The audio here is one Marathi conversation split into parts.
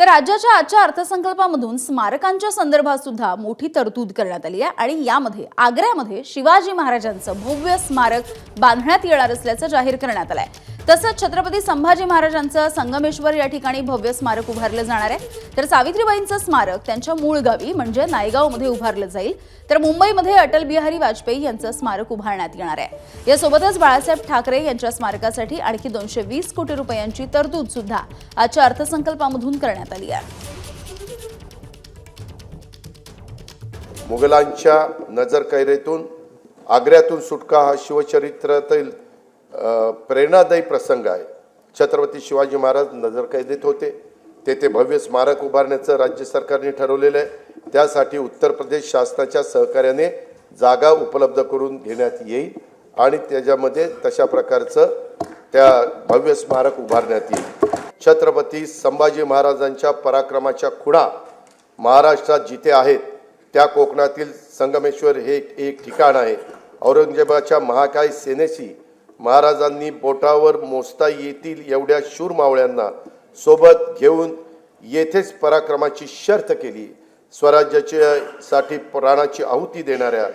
तर राज्याच्या आजच्या अर्थसंकल्पामधून स्मारकांच्या संदर्भात सुद्धा मोठी तरतूद करण्यात आली आहे आणि यामध्ये आग्र्यामध्ये शिवाजी महाराजांचं भव्य स्मारक बांधण्यात येणार असल्याचं जाहीर करण्यात आलं आहे। तसंच छत्रपती संभाजी महाराजांचं संगमेश्वर या ठिकाणी भव्य स्मारक उभारलं जाणार आहे। तर सावित्रीबाईंचं स्मारक त्यांच्या मूळ गावी म्हणजे नायगावमध्ये उभारलं जाईल। तर मुंबईमध्ये अटल बिहारी वाजपेयी यांचं स्मारक उभारण्यात येणार आहे। यासोबतच बाळासाहेब ठाकरे यांच्या स्मारकासाठी आणखी 220 कोटी रुपयांची तरतूद सुद्धा आजच्या अर्थसंकल्पामधून करण्यात आली आहे। मुघलांच्या नजरकैदेतून आग्र्यातून सुटका हा शिवचरित्रातील प्रेरणादायी प्रसंग आहे। छत्रपती शिवाजी महाराज नजरकैदेत होते, तेथे भव्य स्मारक उभारण्याचं राज्य सरकारने ठरवलेलं आहे। त्यासाठी उत्तर प्रदेश शासनाच्या सहकार्याने जागा उपलब्ध करून घेण्यात येईल आणि त्याच्यामध्ये तशा प्रकारचं त्या भव्य स्मारक उभारण्यात येईल। छत्रपती संभाजी महाराजांच्या पराक्रमाच्या खुणा महाराष्ट्रात जिथे आहेत त्या कोकणातील संगमेश्वर हे एक ठिकाण आहे। औरंगजेबाच्या महाकाय सेनेशी महाराजांनी बोटावर मोजता येतील एवढ्या शूर मावळ्यांना सोबत घेऊन येथेच पराक्रमाची शर्त केली। स्वराज्यासाठी प्राणाची आहुती देणाऱ्या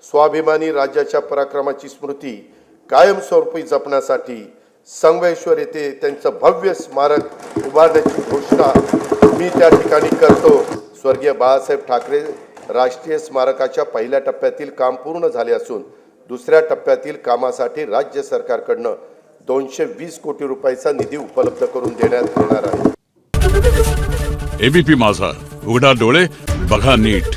स्वाभिमानी राज्याच्या पराक्रमाची स्मृती कायमस्वरूपी जपण्यासाठी संगमेश्वर येथे त्यांचं भव्य स्मारक उभारण्याची घोषणा मी त्या ठिकाणी करतो। स्वर्गीय बाळासाहेब ठाकरे राष्ट्रीय स्मारकाच्या पहिल्या टप्प्यातील काम पूर्ण झाले असून दुसऱ्या टप्प्यातील कामासाठी राज्य सरकारकडून 220 कोटी रुपयाचा निधी उपलब्ध करून देण्यात येणार आहे। एबीपी माझा, उघडा डोळे बघा नीट।